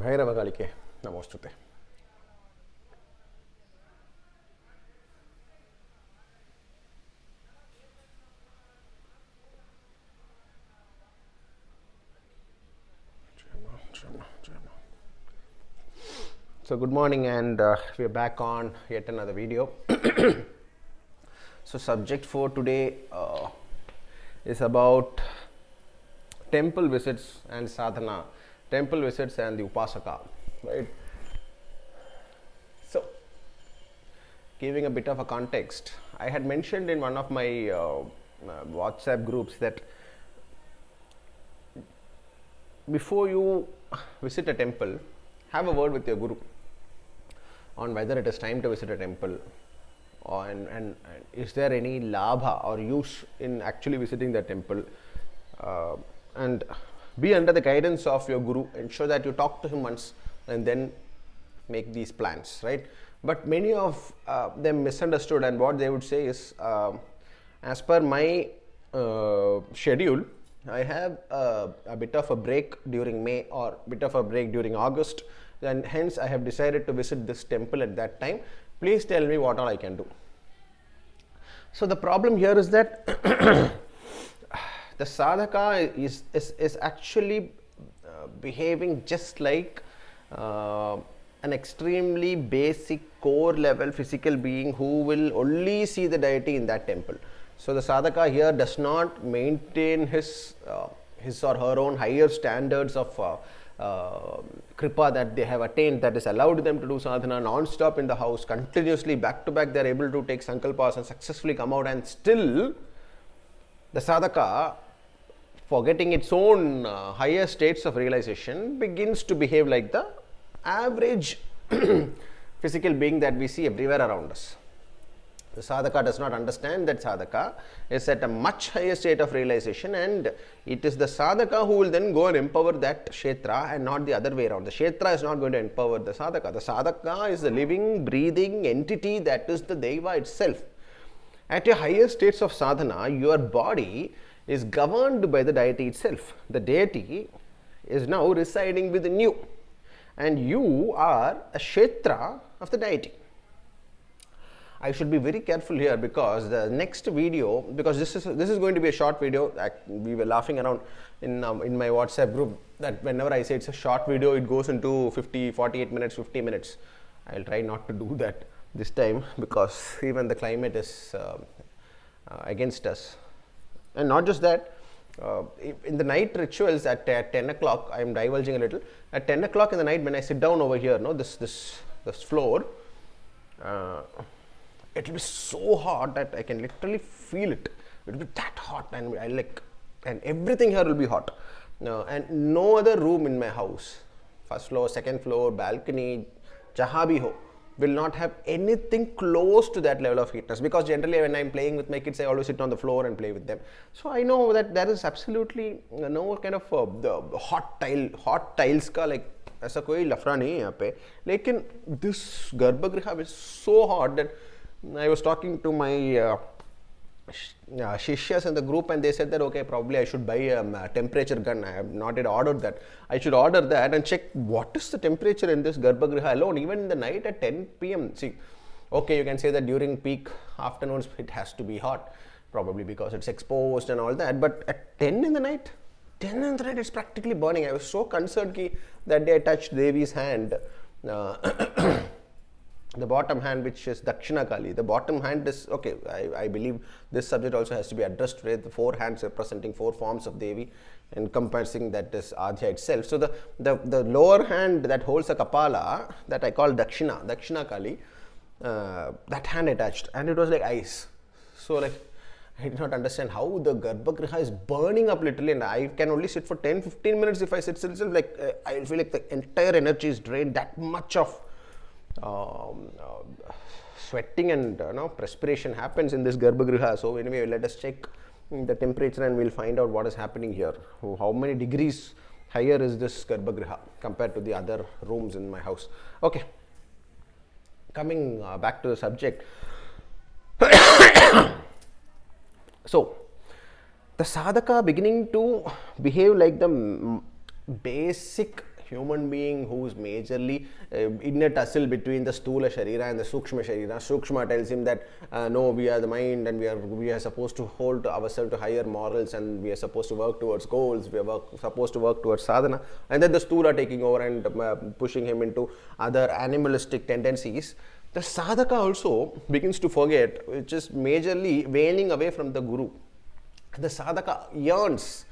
Balakalika, Namostute. So good morning, and we are back on yet another video. So subject for today is about temple visits and sadhana, temple visits and the upasaka, right? So giving a bit of a context, I had mentioned in one of my WhatsApp groups that before you visit a temple, have a word with your guru on whether it is time to visit a temple, or and is there any labha or use in actually visiting the temple, and be under the guidance of your guru. Ensure that you talk to him once and then make these plans, right? But many of them misunderstood, and what they would say is, as per my schedule, I have a bit of a break during May or bit of a break during August, and hence I have decided to visit this temple at that time. Please tell me what all I can do. So the problem here is that the sadhaka is actually behaving just like an extremely basic core level physical being who will only see the deity in that temple. So the sadhaka here does not maintain his or her own higher standards of kripa that they have attained, that is allowed them to do sadhana non-stop in the house, continuously back to back they are able to take sankalpas and successfully come out, and still the sadhaka, forgetting its own higher states of realization, begins to behave like the average physical being that we see everywhere around us. The sadhaka does not understand that sadhaka is at a much higher state of realization, and it is the sadhaka who will then go and empower that kshetra and not the other way around. The kshetra is not going to empower the sadhaka. The sadhaka is the living, breathing entity that is the deva itself. At your higher states of sadhana, your body is governed by the deity itself. The deity is now residing within you, and you are a kshetra of the deity. I should be very careful here, because the next video, because this is going to be a short video. We were laughing around in my WhatsApp group that whenever I say it's a short video, it goes into 48 minutes, 50 minutes. I'll try not to do that this time, because even the climate is against us. And not just that, in the night rituals at 10 o'clock, I am divulging a little. At 10 o'clock in the night, when I sit down over here, this floor, it will be so hot that I can literally feel it. It will be that hot, and and everything here will be hot. And no other room in my house, first floor, second floor, balcony, jahan bhi ho, will not have anything close to that level of heatness, because generally when I'm playing with my kids, I always sit on the floor and play with them. So I know that there is absolutely no kind of the hot tiles ka like ऐसा कोई लफड़ा नहीं है यहाँ पे. लेकिन this गर्भगृह is so hot that I was talking to my shishyas in the group, and they said that okay, probably I should buy a temperature gun. I have not yet ordered that. I should order that and check what is the temperature in this garbhagriha alone, even in the night at 10 p.m. See, okay, you can say that during peak afternoons it has to be hot, probably because it's exposed and all that, but at 10 in the night, it's practically burning. I was so concerned that day I touched Devi's hand. The bottom hand, which is Dakshina Kali, the bottom hand is, okay, I believe this subject also has to be addressed with the four hands representing four forms of Devi, encompassing that is Adhya itself. So the lower hand that holds a Kapala, that I call Dakshina Kali, that hand attached, and it was like ice. So like, I did not understand how the Garbhagriha is burning up literally, and I can only sit for 10-15 minutes. If I sit still, like I feel like the entire energy is drained. That much of sweating and perspiration happens in this Garbhagriha. So anyway, let us check the temperature and we'll find out what is happening here. How many degrees higher is this Garbhagriha compared to the other rooms in my house? Okay, coming back to the subject. So the sadhaka beginning to behave like the basic human being who's majorly in a tussle between the Stula Sharira and the Sukshma Sharira. Sukshma tells him that no, we are the mind and we are supposed to hold ourselves to higher morals and we are supposed to work towards goals, we are supposed to work towards sadhana, and then the Stula taking over and pushing him into other animalistic tendencies. The sadhaka also begins to forget, which is majorly waning away from the guru. The sadhaka yearns,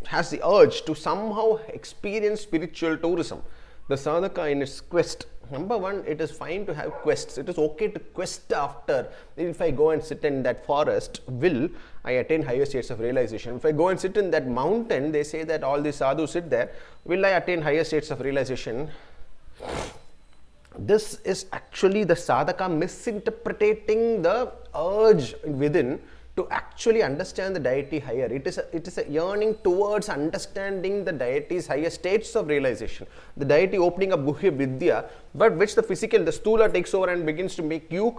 has the urge to somehow experience spiritual tourism. The sadhaka in its quest, number one, it is fine to have quests. It is okay to quest after. If I go and sit in that forest, will I attain higher states of realization? If I go and sit in that mountain, they say that all these sadhus sit there, will I attain higher states of realization? This is actually the sadhaka misinterpreting the urge within to actually understand the deity higher. It is a yearning towards understanding the deity's higher states of realization. The deity opening up Guhya Vidya, but which the physical, the Stula takes over and begins to make you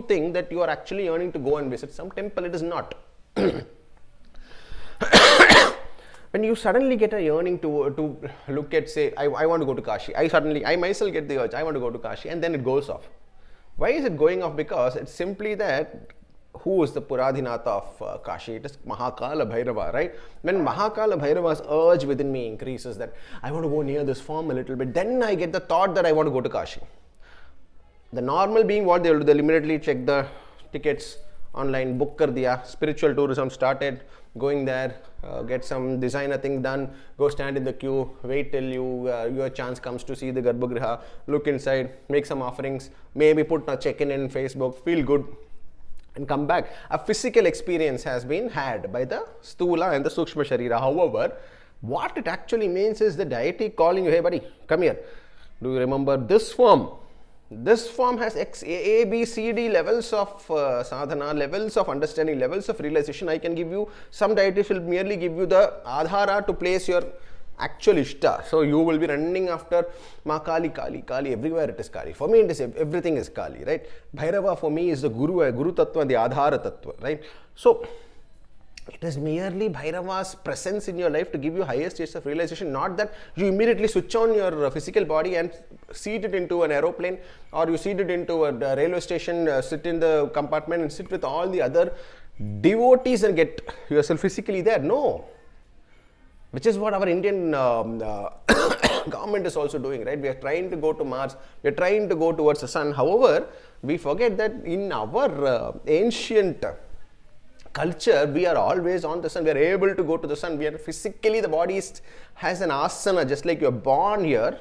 think that you are actually yearning to go and visit some temple. It is not. When you suddenly get a yearning to look at, say, I want to go to Kashi. I myself get the urge, I want to go to Kashi, and then it goes off. Why is it going off? Because it's simply that who is the Puradhinatha of Kashi? It is Mahakala Bhairava, right? When Mahakala Bhairava's urge within me increases that I want to go near this form a little bit, then I get the thought that I want to go to Kashi. The normal being, what they'll do, they'll immediately check the tickets online, book kar diya, spiritual tourism started, going there, get some designer thing done, go stand in the queue, wait till your chance comes to see the Garbhagriha, look inside, make some offerings, maybe put a check-in in Facebook, feel good, and come back. A physical experience has been had by the Stula and the Sukshma Sharira. However, what it actually means is the deity calling you, hey buddy, come here. Do you remember this form? This form has A, B, C, D levels of sadhana, levels of understanding, levels of realization. I can give you, some deities will merely give you the adhara to place your actual ishta. So you will be running after Ma Kali, Kali, Kali, everywhere it is Kali. For me, it is everything is Kali, right? Bhairava for me is the Guru Tattva, the Adhara Tattva, right? So it is merely Bhairava's presence in your life to give you higher states of realization, not that you immediately switch on your physical body and seat it into an aeroplane, or you seat it into a railway station, sit in the compartment and sit with all the other devotees and get yourself physically there. No. Which is what our Indian government is also doing, right? We are trying to go to Mars, we are trying to go towards the sun. However, we forget that in our ancient culture, we are always on the sun. We are able to go to the sun. We are physically, the body has an asana, just like you are born here.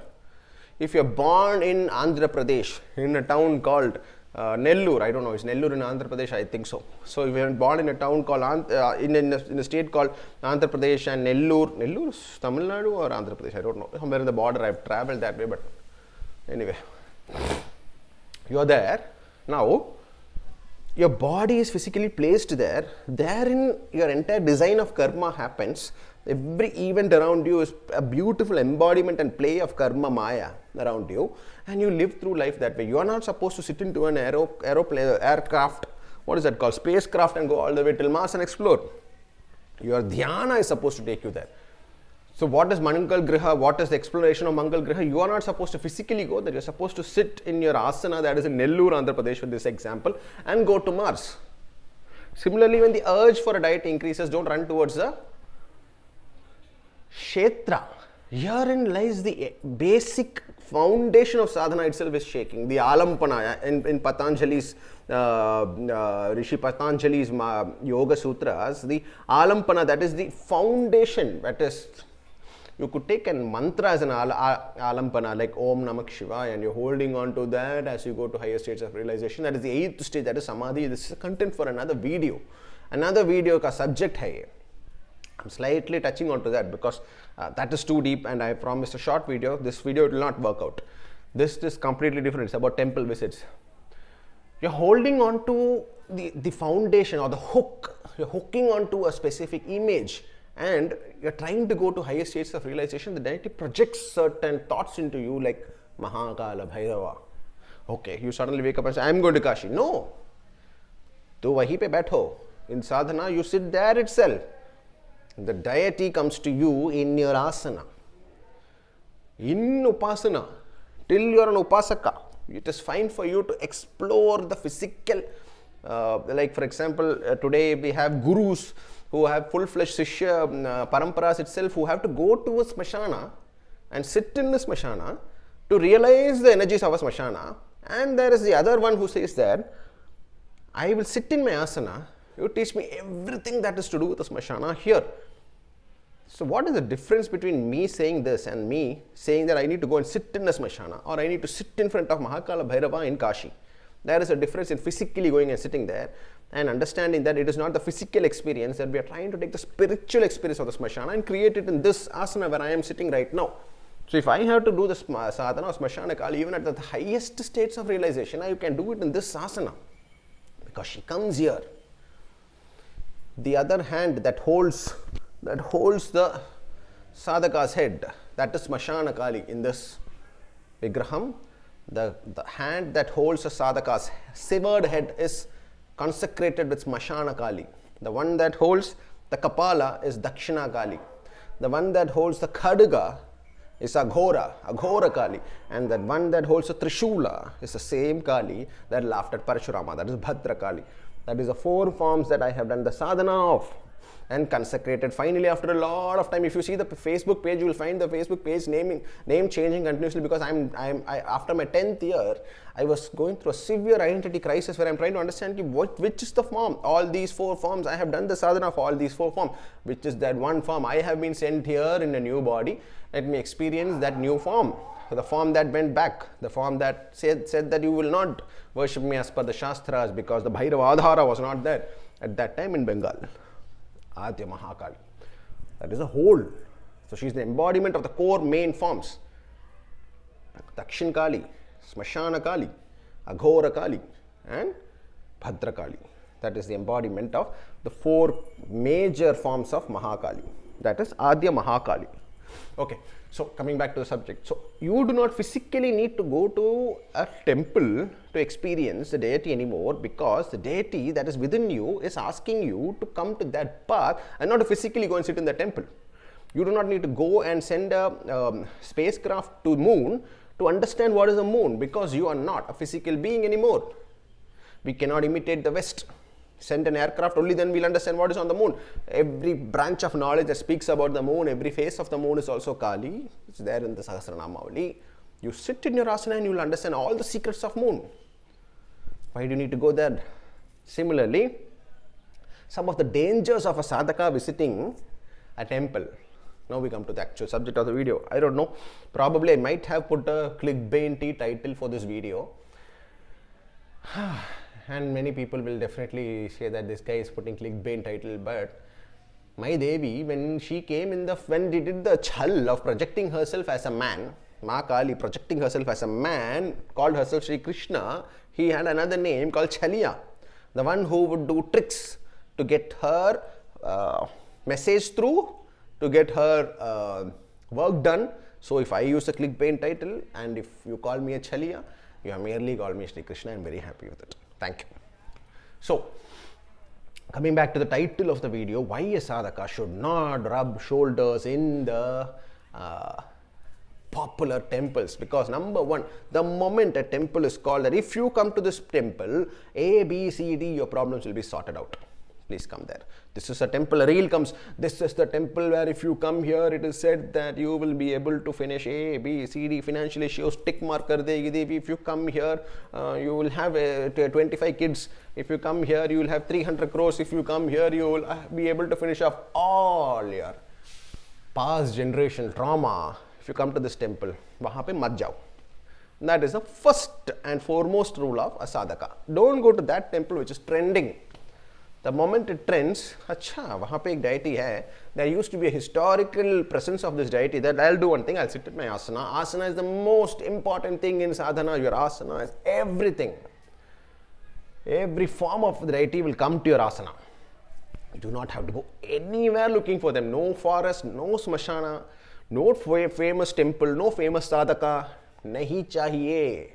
If you are born in Andhra Pradesh, in a town called Nellore, I don't know, it's Nellore in Andhra Pradesh, I think so. So if you are born in a town called, in a state called Andhra Pradesh and Nellore is Tamil Nadu or Andhra Pradesh, I don't know, somewhere in the border. I've travelled that way, but anyway, you are there. Now, your body is physically placed there. Therein, your entire design of karma happens. Every event around you is a beautiful embodiment and play of karma maya around you, and you live through life that way. You are not supposed to sit into an aircraft, what is that called, spacecraft, and go all the way till Mars and explore. Your dhyana is supposed to take you there. So what is Mangal Griha? What is the exploration of Mangal Griha? You are not supposed to physically go there. You are supposed to sit in your asana, that is in Nellore, Andhra Pradesh, with this example, and go to Mars. Similarly, when the urge for a diet increases, don't run towards the Kshetra. Herein lies the basic foundation of sadhana itself is shaking. The Alampana in Patanjali's, Rishi Patanjali's Yoga Sutras, the Alampana, that is the foundation. That is, you could take a mantra as an Alampana, like Om Namak Shivaya, and you're holding on to that as you go to higher states of realization. That is the 8th stage, that is Samadhi. This is a content for another video. Another video ka subject hai. I'm slightly touching on to that because that is too deep, and I promised a short video. This video will not work out. This is completely different. It's about temple visits. You're holding on to the foundation or the hook. You're hooking on to a specific image, and you're trying to go to higher states of realization. The deity projects certain thoughts into you like Mahakala Bhairava. Okay, you suddenly wake up and say, I'm going to Kashi. No. Tu wahi pe baitho. In sadhana, you sit there itself. The deity comes to you in your asana. In Upasana, till you are an Upasaka, it is fine for you to explore the physical. Like for example, today we have gurus who have full-fledged Shishya Paramparas itself, who have to go to a Smashana and sit in the Smashana to realize the energies of a Smashana. And there is the other one who says that I will sit in my asana, you teach me everything that is to do with the Smashana here. So what is the difference between me saying this and me saying that I need to go and sit in a Smashana, or I need to sit in front of Mahakala Bhairava in Kashi? There is a difference in physically going and sitting there and understanding that it is not the physical experience, that we are trying to take the spiritual experience of the Smashana and create it in this asana where I am sitting right now. So if I have to do the sadhana or Smashana Kali even at the highest states of realization, I can do it in this asana because she comes here. The other hand that holds the sadhaka's head, that is Smashana Kali in this vigraham. The hand that holds the sadhaka's severed head is consecrated with Smashana Kali. The one that holds the Kapala is Dakshina Kali. The one that holds the Khadga is Aghora Kali. And that one that holds the Trishula is the same Kali that laughed at Parashurama, that is Bhadra Kali. That is the 4 forms that I have done the sadhana of and consecrated. Finally, after a lot of time, if you see the Facebook page, you will find the Facebook page name changing continuously, because after my 10th year, I was going through a severe identity crisis where I'm trying to understand which is the form. All these 4 forms, I have done the sadhana for all these 4 forms. Which is that one form? I have been sent here in a new body. Let me experience that new form. The form that went back, the form that said that you will not worship me as per the Shastras because the Bhairava Adhara was not there at that time in Bengal. Adya Mahakali. That is a whole. So she is the embodiment of the core main forms. Dakshin Kali, Smashana Kali, Aghora Kali, and Bhadra Kali. That is the embodiment of the 4 major forms of Mahakali. That is Adya Mahakali. Okay, so coming back to the subject. So you do not physically need to go to a temple to experience the deity anymore, because the deity that is within you is asking you to come to that path and not to physically go and sit in the temple. You do not need to go and send a spacecraft to moon to understand what is a moon, because you are not a physical being anymore. We cannot imitate the West. Send an aircraft, only then we'll understand what is on the moon. Every branch of knowledge that speaks about the moon, every face of the moon is also Kali. It's there in the Sahasranamavali. You sit in your asana and you will understand all the secrets of moon. Why do you need to go there? Similarly, some of the dangers of a sadhaka visiting a temple. Now we come to the actual subject of the video. I don't know. Probably I might have put a clickbaity title for this video. And many people will definitely say that this guy is putting clickbait title, but my Devi, when she came when she did the chal of projecting herself as a man, Ma Kali projecting herself as a man, called herself Sri Krishna, he had another name called Chaliya, the one who would do tricks to get her message through, to get her work done. So if I use a clickbait title and if you call me a Chaliya, you have merely called me Sri Krishna. I am very happy with it. Thank you. So, coming back to the title of the video, why a sadhaka should not rub shoulders in the popular temples? Because number one, the moment a temple is called, that if you come to this temple, A, B, C, D, your problems will be sorted out. Please come there. This is a temple. A reel comes. This is the temple where if you come here, it is said that you will be able to finish A, B, C, D financial issues. Tick mark kar degi Devi. If you come here, you will have 25 kids. If you come here, you will have 300 crores. If you come here, you will be able to finish off all your past generation trauma. If you come to this temple, wahan pe mat jao. That is the first and foremost rule of a sadhaka. Don't go to that temple which is trending. The moment it trends, acha, wahan pe ek deity hai. There used to be a historical presence of this deity, that I'll do one thing, I'll sit at my asana. Asana is the most important thing in sadhana. Your asana is everything. Every form of the deity will come to your asana. You do not have to go anywhere looking for them. No forest, no smashana, no famous temple, no famous sadhaka. Nahi chahiye.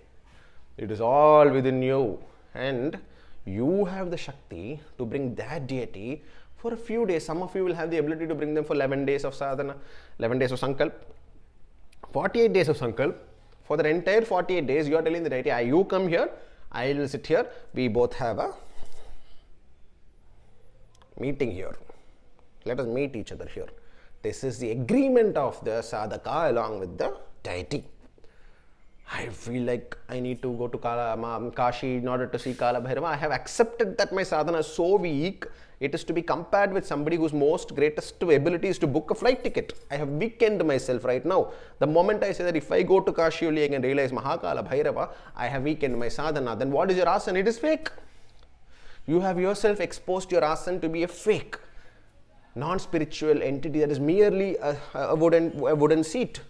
It is all within you. And you have the Shakti to bring that deity for a few days. Some of you will have the ability to bring them for 11 days of sadhana, 11 days of sankalp. 48 days of Sankalp. For the entire 48 days, you are telling the deity, you come here, I will sit here, we both have a meeting here. Let us meet each other here. This is the agreement of the sadhaka along with the deity. I feel like I need to go to Kashi in order to see Kala Bhairava. I have accepted that my sadhana is so weak, it is to be compared with somebody whose most greatest ability is to book a flight ticket. I have weakened myself right now. The moment I say that if I go to Kashi only I can realize Mahakala Bhairava, I have weakened my sadhana. Then what is your asana? It is fake. You have yourself exposed your asana to be a fake, non-spiritual entity that is merely a wooden seat.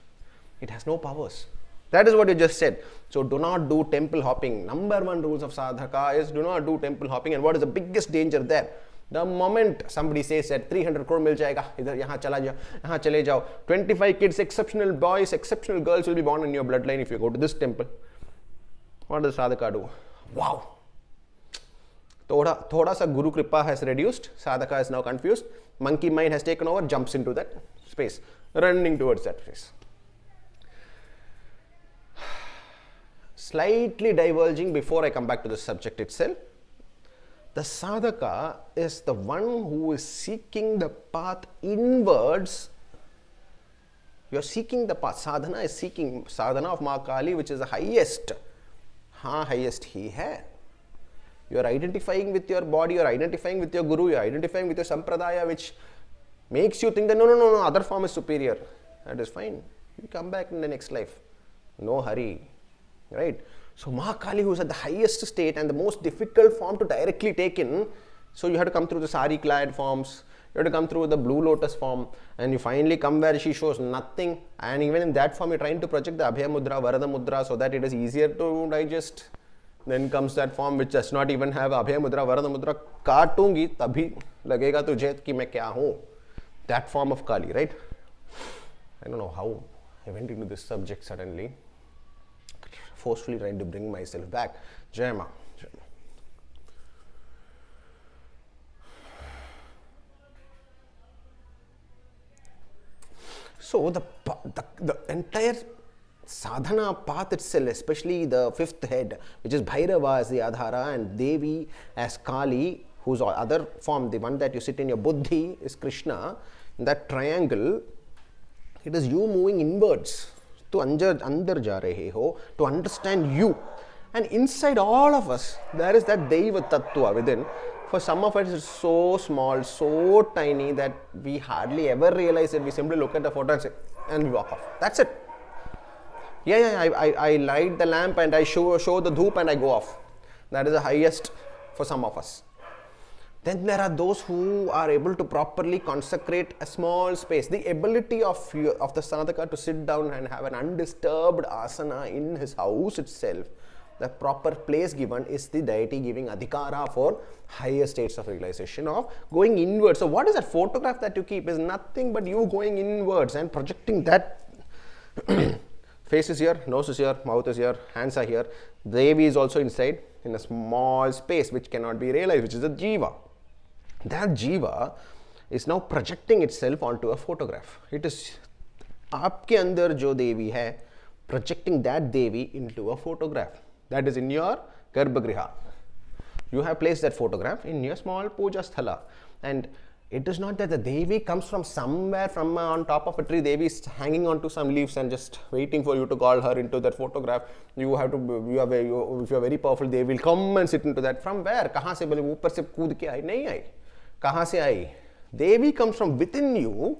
It has no powers. That is what you just said. So do not do temple hopping. Number one rules of sadhaka is do not do temple hopping. And what is the biggest danger there? The moment somebody says that 300 crore mil jayega, idhar yahan chala jao, yahan chale jao, 25 kids, exceptional boys, exceptional girls will be born in your bloodline if you go to this temple. What does sadhaka do? Wow! Thoda sa guru kripa has reduced, sadhaka is now confused, monkey mind has taken over, jumps into that space, running towards that space. Slightly diverging before I come back to the subject itself, the sadhaka is the one who is seeking the path inwards. You are seeking the path. Sadhana is seeking. Sadhana of Ma Kali, which is the highest. Highest he hai. You are identifying with your body, you are identifying with your guru, you are identifying with your sampradaya, which makes you think that no, other form is superior. That is fine. You come back in the next life. No hurry. Right? So Mahakali, who is at the highest state and the most difficult form to directly take in, so you have to come through the sari clad forms, you have to come through the blue lotus form, and you finally come where she shows nothing, and even in that form you are trying to project the Abhaya Mudra, Varada Mudra so that it is easier to digest. Then comes that form which does not even have Abhaya Mudra, Varada Mudra. Kaatungi tabhi lagega tujhe ki main kya hu. That form of Kali, right? I don't know how I went into this subject suddenly. Forcefully trying to bring myself back. Jai Ma. So the entire sadhana path itself, especially the fifth head, which is Bhairava as the Adhara and Devi as Kali, whose other form, the one that you sit in your buddhi, is Krishna. In that triangle, it is you moving inwards. To andar ja rahe ho, to understand you. And inside all of us, there is that Deva Tattva within. For some of us, it's so small, so tiny that we hardly ever realize it. We simply look at the photo and say, and we walk off. That's it. I light the lamp and I show the dhoop and I go off. That is the highest for some of us. Then there are those who are able to properly consecrate a small space. The ability of the sadhaka to sit down and have an undisturbed asana in his house itself, the proper place given is the deity giving adhikara for higher states of realization of going inwards. So what is that photograph that you keep? Is nothing but you going inwards and projecting that. Face is here, nose is here, mouth is here, hands are here. Devi is also inside in a small space which cannot be realized, which is the jiva. That jiva is now projecting itself onto a photograph. It is aapke andar jo Devi hai, projecting that Devi into a photograph. That is in your garbhagriha. You have placed that photograph in your small puja sthala. And it is not that the Devi comes from somewhere, from on top of a tree. Devi is hanging onto some leaves and just waiting for you to call her into that photograph. You have to, if you are very powerful, they will come and sit into that. From where? Kahan se bole upar se kood ke aayi? Nahi aayi. Kahan se aayi? Devi comes from within you.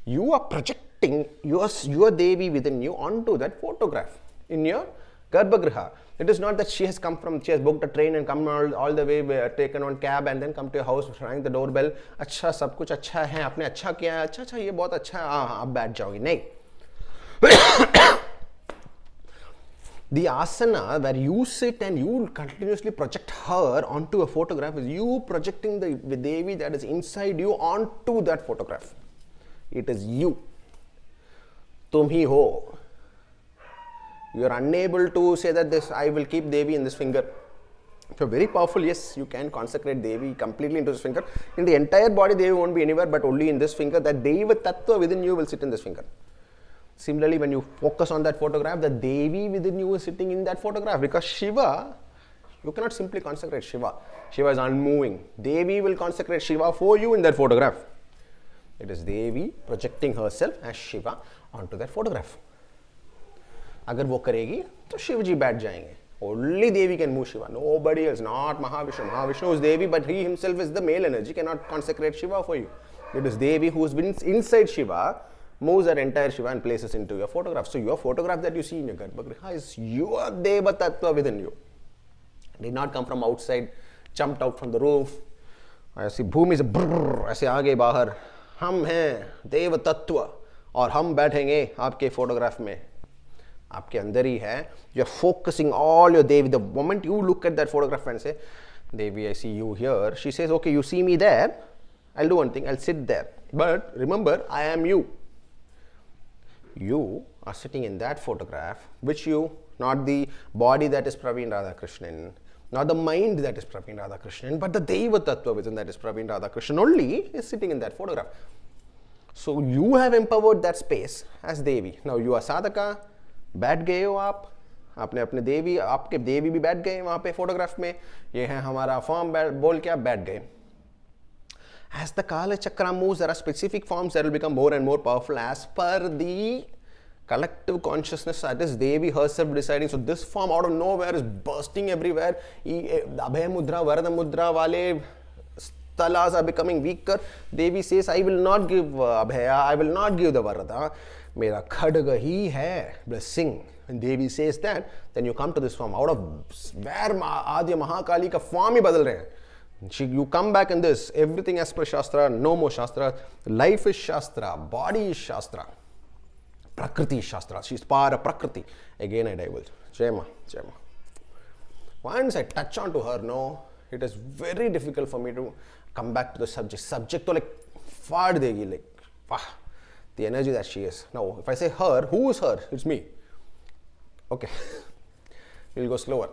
You are projecting your Devi within you onto that photograph in your garbhagriha. It is not that she has booked a train and come all the way, taken on cab and then come to your house, rang the doorbell. अच्छा सब कुछ अच्छा है, आपने अच्छा किया है, अच्छा ये बहुत अच्छा है, हाँ आप बैठ जाओगे. नहीं. The asana where you sit and you continuously project her onto a photograph is you projecting the Devi that is inside you onto that photograph. It is you. Tum hi ho. You are unable to say that I will keep Devi in this finger. If you are very powerful, yes, you can consecrate Devi completely into this finger. In the entire body, Devi won't be anywhere but only in this finger. That Deva Tattva within you will sit in this finger. Similarly, when you focus on that photograph, the Devi within you is sitting in that photograph, because Shiva, you cannot simply consecrate Shiva. Shiva is unmoving. Devi will consecrate Shiva for you in that photograph. It is Devi projecting herself as Shiva onto that photograph. अगर वो करेगी तो शिव जी बैठ जाएंगे. Only Devi can move Shiva. Nobody else, not Mahavishnu. Mahavishnu is Devi, but he himself is the male energy, cannot consecrate Shiva for you. It is Devi who has been inside Shiva, moves that entire Shiva and places into your photograph. So your photograph that you see in your Garbhagriha is your Deva Tattva within you. It did not come from outside, jumped out from the roof. ऐसी भूमि से ब्रर ऐसे आ गए बाहर. हम हैं देव तत्व और हम बैठेंगे आपके फोटोग्राफ में. आपके अंदर ही है. You are focusing all your Devi. The moment you look at that photograph and say, Devi, I see you here. She says, okay, you see me there. I'll do one thing. I'll sit there. But remember, I am you. You are sitting in that photograph, which you, not the body that is Praveen Radhakrishnan, not the mind that is Praveen Radhakrishnan, but the Deva Tattva within that is Praveen Radhakrishnan only is sitting in that photograph. So you have empowered that space as Devi. Now you are Sadhaka. बैठ गए हो आप, आपने अपने देवी, आपके देवी भी बैठ गए वहाँ पे फोटोग्राफ में. ये है हमारा फॉर्म बोल के आप बैठ गए. As the Kala Chakra moves, there are specific forms that will become more and more powerful as per the collective consciousness that is Devi herself deciding. So this form out of nowhere is bursting everywhere. Abhay Mudra, Varada Mudra wale talas are becoming weaker. Devi says, I will not give Abhaya, I will not give the Varada. मेरा खड्ग ही है blessing. When Devi says that, then you come to this form. Out of where Adya Mahakali form ही बदल रहे हैं. You come back in this. Everything as per Shastra, no more Shastra. Life is Shastra, body is Shastra, Prakriti is Shastra. She is para Prakriti. Again I divulge. Jema. Once I touch on to her, no, it is very difficult for me to come back to the subject. Subject to like faad degi, like the energy that she is. Now, if I say her, who is her? It's me. Okay, we'll go slower.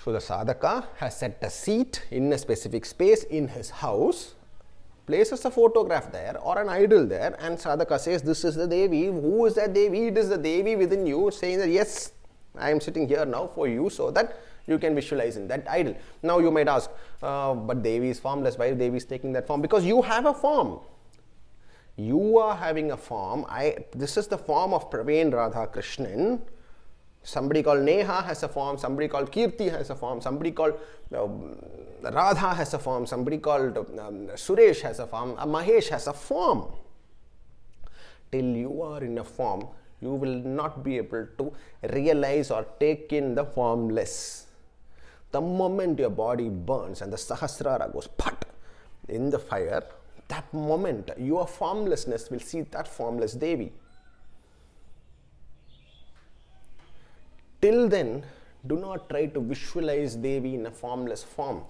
So the sadhaka has set a seat in a specific space in his house, places a photograph there or an idol there, and sadhaka says, this is the Devi. Who is that Devi? It is the Devi within you, saying that yes, I am sitting here now for you, so that you can visualize in that idol. Now you might ask, but Devi is formless. Why Devi is taking that form? Because you have a form. You are having a form. This is the form of Praveen Radhakrishnan. Somebody called Neha has a form. Somebody called Kirti has a form. Somebody called Radha has a form. Somebody called Suresh has a form. Mahesh has a form. Till you are in a form, you will not be able to realize or take in the formless. The moment your body burns and the Sahasrara goes pat in the fire, that moment your formlessness will see that formless Devi. Till then, do not try to visualize Devi in a formless form.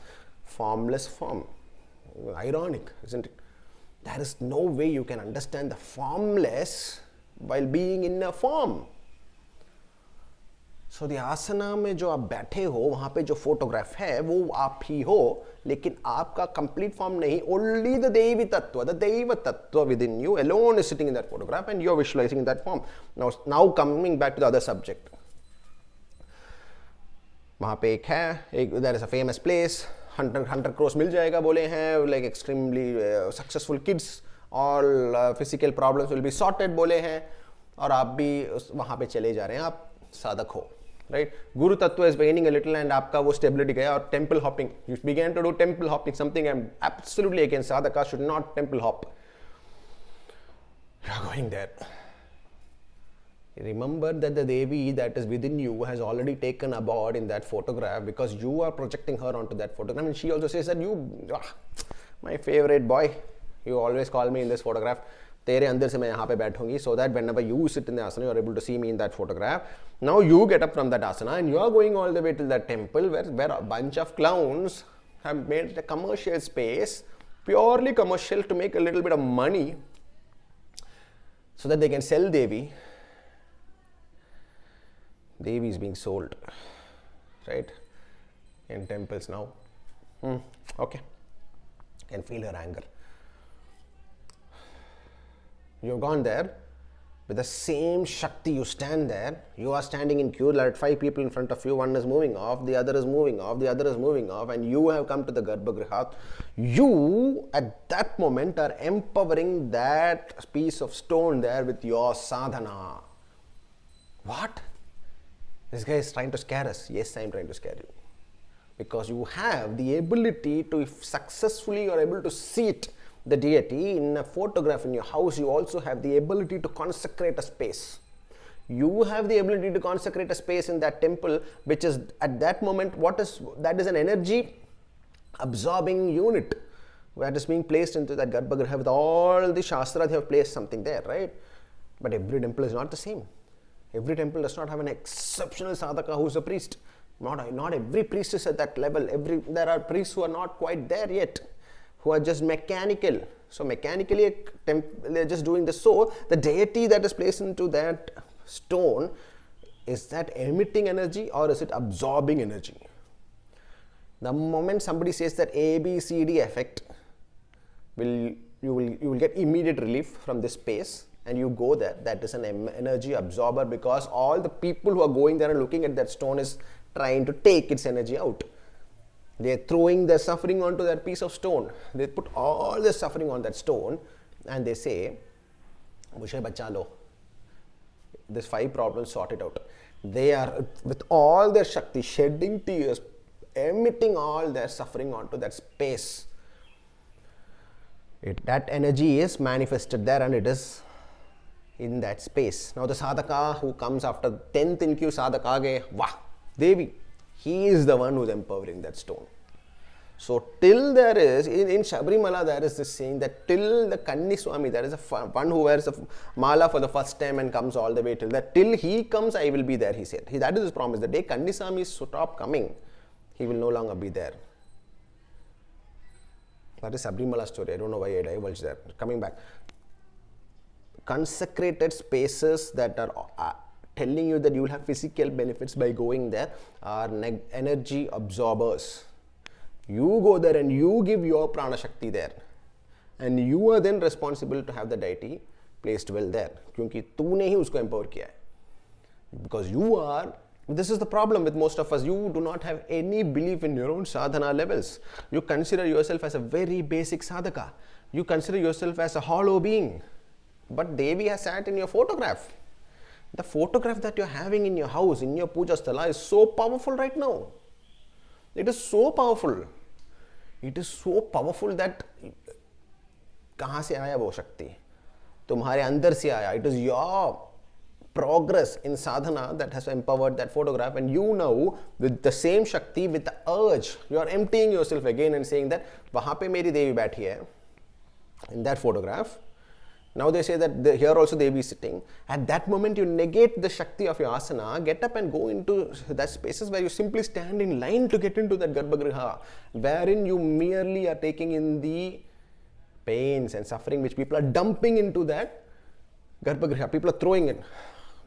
Formless form. Ironic, isn't it? There is no way you can understand the formless while being in a form. So the asana में जो आप बैठे हो वहाँ पे जो photograph है वो आप ही हो, लेकिन आपका complete form नहीं. Only the Devi Tattva, the Deva Tattva within you alone is sitting in that photograph and you are visualizing in that form. Now coming back to the other subject. वहाँ पे एक है, there is a famous place, 100 crores मिल जाएगा बोले हैं, like extremely successful kids, all physical problems will be sorted बोले हैं, और आप भी वहाँ पे चले जा रहे हैं, आप साधक हो. Right? Guru Tattva is waning a little and आपका वो stability गया, और temple hopping. You began to do temple hopping, something I'm absolutely against. Sadhaka should not temple hop. You are going there. Remember that the Devi that is within you has already taken a board in that photograph because you are projecting her onto that photograph. And she also says that my favorite boy, you always call me in this photograph. तेरे अंदर से मैं यहाँ पे बैठूंगी, so that whenever you sit in the asana, you are able to see me in that photograph. Now you get up from that asana and you are going all the way to that temple where a bunch of clowns have made a commercial space, purely commercial, to make a little bit of money so that they can sell Devi. Devi is being sold, right, in temples now. Okay, can feel her anger. You've gone there, With the same Shakti, you stand there, you are standing in queue, there are 5 people in front of you, one is moving off, the other is moving off, the other is moving off, and you have come to the Garbhagriha. You, at that moment, are empowering that piece of stone there with your sadhana. What? This guy is trying to scare us. Yes, I am trying to scare you. Because you have the ability to, if successfully you are able to see it, the deity in a photograph in your house, you also have the ability to consecrate a space. You have the ability to consecrate a space in that temple, which is at that moment, that is an energy absorbing unit that is being placed into that Garbhagriha. With all the Shastra, they have placed something there, right? But every temple is not the same. Every temple does not have an exceptional sadhaka who is a priest. Not every priest is at that level. There are priests who are not quite there yet, who are just mechanical. So mechanically, they're just doing this. So the deity that is placed into that stone, is that emitting energy or is it absorbing energy? The moment somebody says that ABCD effect, you will get immediate relief from this space, and you go there. That is an energy absorber, because all the people who are going there and looking at that stone is trying to take its energy out. They are throwing their suffering onto that piece of stone. They put all their suffering on that stone and they say, Mushe bacha lo. This 5 problems, sort it out. They are with all their Shakti shedding tears, emitting all their suffering onto that space. That energy is manifested there and it is in that space. Now the sadhaka who comes after 10th in queue, sadhaka ge, wah, Devi, he is the one who is empowering that stone. So till there is, in Shabrimala there is this saying that till the Kanni Swami, there is one who wears a mala for the first time and comes all the way till that, till he comes I will be there, he said. That is his promise. The day Kanni Swami stop coming, he will no longer be there. That is Sabrimala story. I don't know why I divulged there. Coming back. Consecrated spaces that are telling you that you will have physical benefits by going there are energy absorbers. You go there and you give your prana shakti there, and you are then responsible to have the deity placed well there, क्योंकि तूने ही उसको empower किया है. Because you are, this is the problem with most of us, you do not have any belief in your own sadhana levels. You consider yourself as a very basic sadhaka. You consider yourself as a hollow being. But Devi has sat in your photograph. The photograph that you are having in your house, in your puja sthala, is so powerful right now. It is so powerful. It is so powerful that कहाँ से आया वो शक्ति? तुम्हारे अंदर से आया. It is your progress in sadhana that has empowered that photograph, and you now with the same shakti, with the urge, you are emptying yourself again and saying that वहाँ पे मेरी देवी बैठी है in that photograph. Now they say that here also Devi is sitting. At that moment you negate the Shakti of your asana, get up and go into that spaces where you simply stand in line to get into that Garbhagriha, wherein you merely are taking in the pains and suffering which people are dumping into that Garbhagriha. People are throwing it.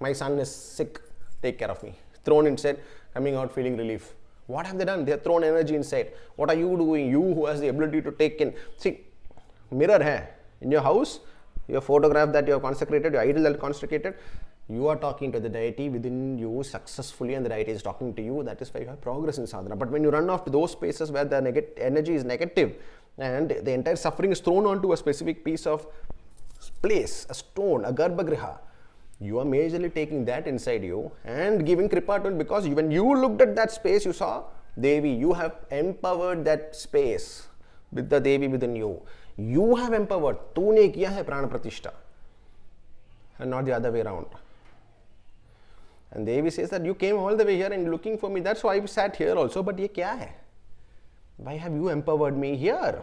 My son is sick, take care of me. Thrown inside, coming out feeling relief. What have they done? They have thrown energy inside. What are you doing? You who has the ability to take in. See, mirror hai in your house. Your photograph that you have consecrated, your idol that you consecrated, you are talking to the deity within you successfully, and the deity is talking to you. That is why you have progress in sadhana. But when you run off to those spaces where the energy is negative and the entire suffering is thrown onto a specific piece of place, a stone, a Garbhagriha, you are majorly taking that inside you and giving kripa to it, because when you looked at that space, you saw Devi, you have empowered that space with the Devi within you. You have empowered. तूने किया है प्राण प्रतिष्ठा, and not the other way around. And Devi says that you came all the way here and looking for me. That's why I sat here also. But ये क्या है? Why have you empowered me here?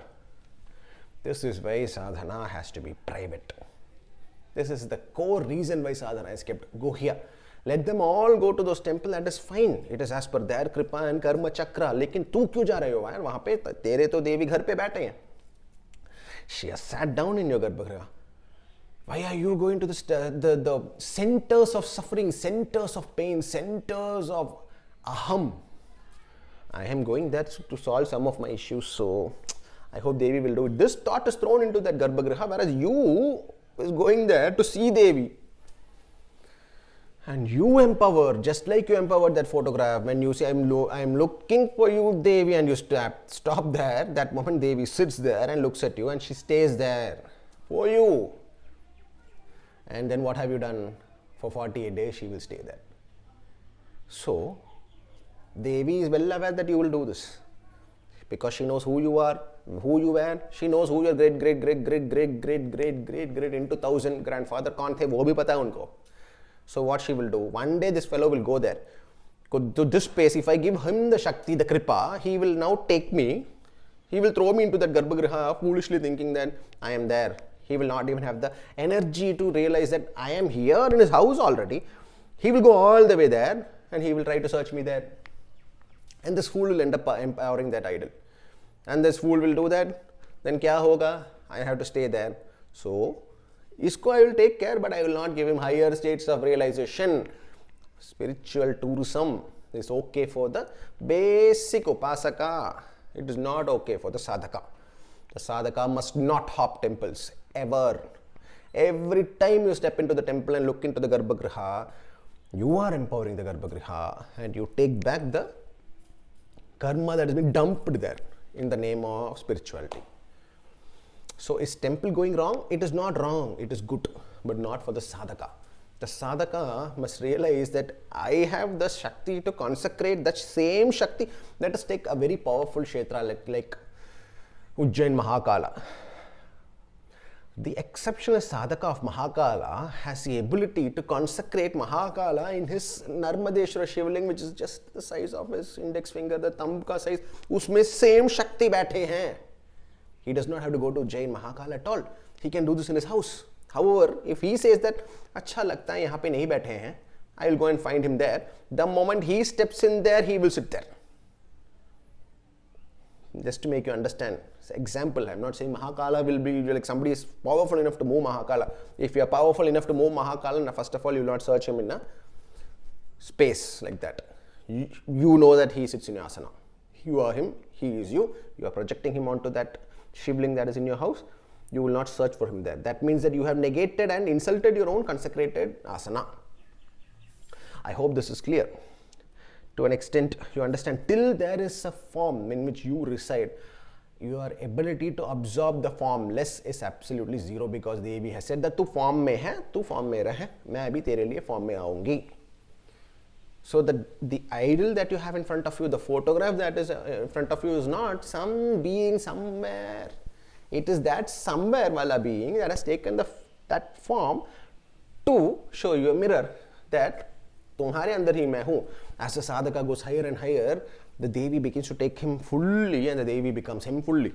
This is why sadhana has to be private. This is the core reason why sadhana is kept. Go here. Let them all go to those temples. That is fine. It is as per their kripa and karma chakra. लेकिन तू क्यों जा रहे हो यार वहाँ पे? तेरे तो देवी घर पे बैठे हैं. She has sat down in your Garbhagriha. Why are you going to the centers of suffering, centers of pain, centers of aham? I am going there to solve some of my issues, so I hope Devi will do it. This thought is thrown into that Garbhagriha, whereas you is going there to see Devi. And you empower, just like you empowered that photograph. When you say, I'm looking for you, Devi, and you stop there, that moment Devi sits there and looks at you and she stays there for you. And then what have you done? For 48 days, she will stay there. So, Devi is well aware that you will do this. Because she knows who you are, who you were. She knows who your great into 1000 grandfather कौन थे वो भी पता है उनको. So what she will do? One day this fellow will go there. To this space, if I give him the Shakti, the Kripa, he will now take me. He will throw me into that Garbhagriha foolishly thinking that I am there. He will not even have the energy to realize that I am here in his house already. He will go all the way there and he will try to search me there. And this fool will end up empowering that idol. And this fool will do that. Then kya hoga? I have to stay there. So, isko I will take care, but I will not give him higher states of realization. Spiritual tourism is okay for the basic upasaka. It is not okay for the sadhaka. The sadhaka must not hop temples, ever. Every time you step into the temple and look into the Garbhagriha, you are empowering the Garbhagriha and you take back the karma that has been dumped there in the name of spirituality. So is temple going wrong? It is not wrong, it is good, but not for the sadhaka. The sadhaka must realize that I have the Shakti to consecrate that same Shakti. Let us take a very powerful Kshetra like Ujjain Mahakala. The exceptional sadhaka of Mahakala has the ability to consecrate Mahakala in his Narmadeshwara Shivling, which is just the size of his index finger, the thumb ka size. Usme same Shakti baithe hain. He does not have to go to Jain Mahakala at all. He can do this in his house. However, if he says that, अच्छा लगता है यहाँ पे नहीं बैठे हैं, I will go and find him there. The moment he steps in there, he will sit there. Just to make you understand, example, I'm not saying Mahakala will be like somebody is powerful enough to move Mahakala. If you are powerful enough to move Mahakala, first of all, you will not search him in a space like that. You know that he sits in your asana. You are him, he is you. You are projecting him onto that shivling that is in your house. You will not search for him there. That means that you have negated and insulted your own consecrated asana. I hope this is clear. To an extent, you understand. Till there is a form in which you reside, your ability to absorb the formless is absolutely zero, because Devi has said that tu form mein hai, tu form mein rahe, main abhi tere liye form mein aungi. So the idol that you have in front of you, the photograph that is in front of you is not some being somewhere. It is that somewhere wala being that has taken that form to show you a mirror that तुम्हारे अंदर ही मैं हूँ. As the sadhaka goes higher and higher, the Devi begins to take him fully and the Devi becomes him fully.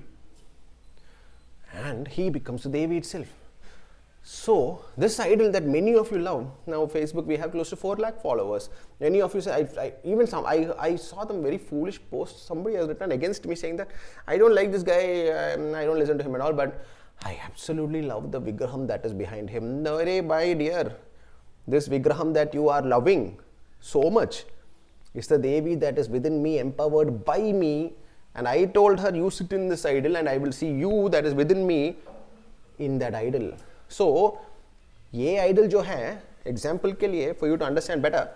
And he becomes the Devi itself. So, this idol that many of you love, now Facebook we have close to 4 lakh followers. Many of you say, I saw them very foolish posts. Somebody has written against me saying that I don't like this guy, I don't listen to him at all, but I absolutely love the vigraham that is behind him. No, my dear, this vigraham that you are loving so much is the Devi that is within me, empowered by me. And I told her, you sit in this idol and I will see you that is within me in that idol. So, ये idol जो है, example के लिए, for you to understand better,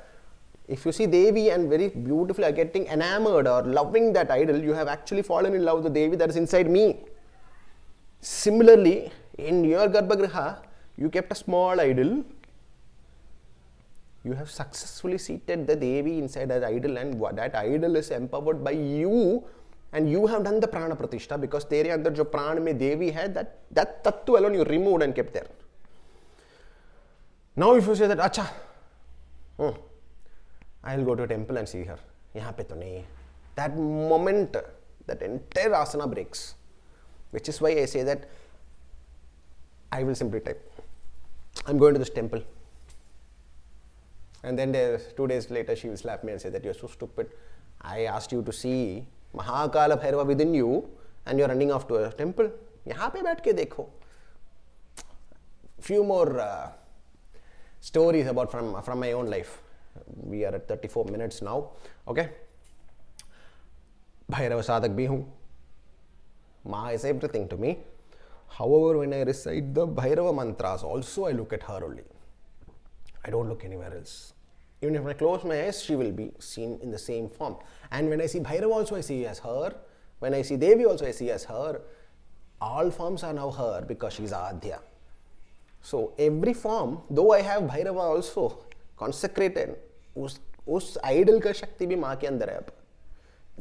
if you see Devi and very beautifully are getting enamored or loving that idol, you have actually fallen in love with the Devi that is inside me. Similarly, in your Garbhagriha, you kept a small idol. You have successfully seated the Devi inside that idol, and that idol is empowered by you, and you have done the prana pratishtha, because तेरे अंदर जो प्राण में देवी है, that tattva alone you removed and kept there. Now if you say that अच्छा, I will go to a temple and see her, यहाँ पे तो नहीं. That moment, that entire asana breaks, which is why I say that I will simply type, I'm going to this temple. And then 2 days later she will slap me and say that you're so stupid. I asked you to see Mahakala Bhairava within you and you're running off to a temple. यहाँ पे बैठ के देखो. Few more stories about from my own life. We are at 34 minutes now. Okay. Bhairava sadhak bhi hu. Ma is everything to me. However, when I recite the Bhairava mantras, also I look at her only. I don't look anywhere else. Even if I close my eyes, she will be seen in the same form. And when I see Bhairava also, I see as her. When I see Devi also, I see as her. All forms are now her because she is Adhya. So every form, though I have Bhairava also consecrated, उस idol का शक्ति भी माँ के अंदर है अब.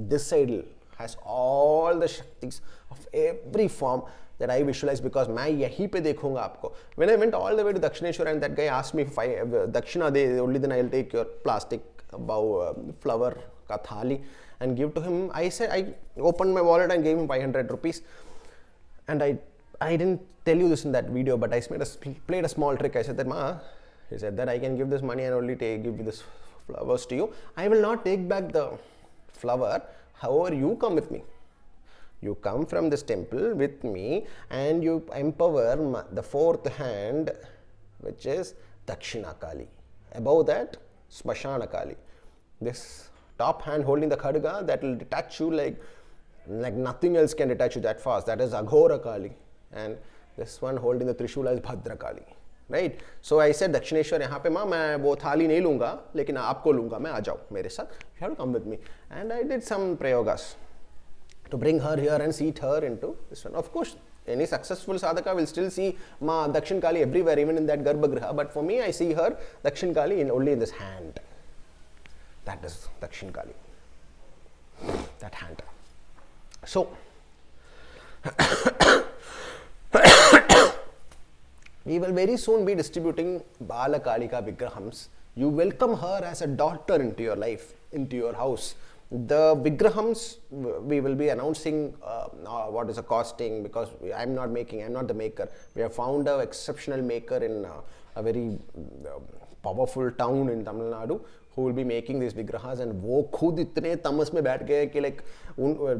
This idol has all the shaktis of every form that I visualize because मैं यहीं पे देखूंगा आपको. When I went all the way to Dakshineshwar and that guy asked me if I Dakshina de only then I'll take your plastic flower ka thali and give to him. I said I opened my wallet and gave him 500 rupees. And I didn't tell you this in that video, but I played a small trick. I said that Ma, he said that I can give this money and only give this flowers to you. I will not take back the flower. However, you come with me. You come from this temple with me and you empower the fourth hand, which is Dakshina Kali. Above that, Smashana Kali. This top hand holding the khadga, that will detach you like nothing else can detach you that fast. That is Aghora Kali. And this one holding the Trishula is Bhadra Kali. Right? So I said, Dakshineshwar, यहाँ पे माँ मैं वो थाली नहीं लूँगा, लेकिन आपको लूँगा, मैं आ जाओ मेरे साथ. You have to come with me. And I did some prayogas to bring her here and seat her into this one. Of course, any successful sadhaka will still see Ma Dakshin Kali everywhere, even in that Garbhagriha. But for me, I see her Dakshin Kali only in this hand. That is Dakshin Kali. That hand. So, we will very soon be distributing Balakalika vigrahams. You welcome her as a daughter into your life, into your house. The vigrahams, we will be announcing what is the costing, because I'm not the maker. We have found an exceptional maker in a very powerful town in Tamil Nadu who will be making these vigrahas, and वो खुद इतने तमस में बैठ गए कि like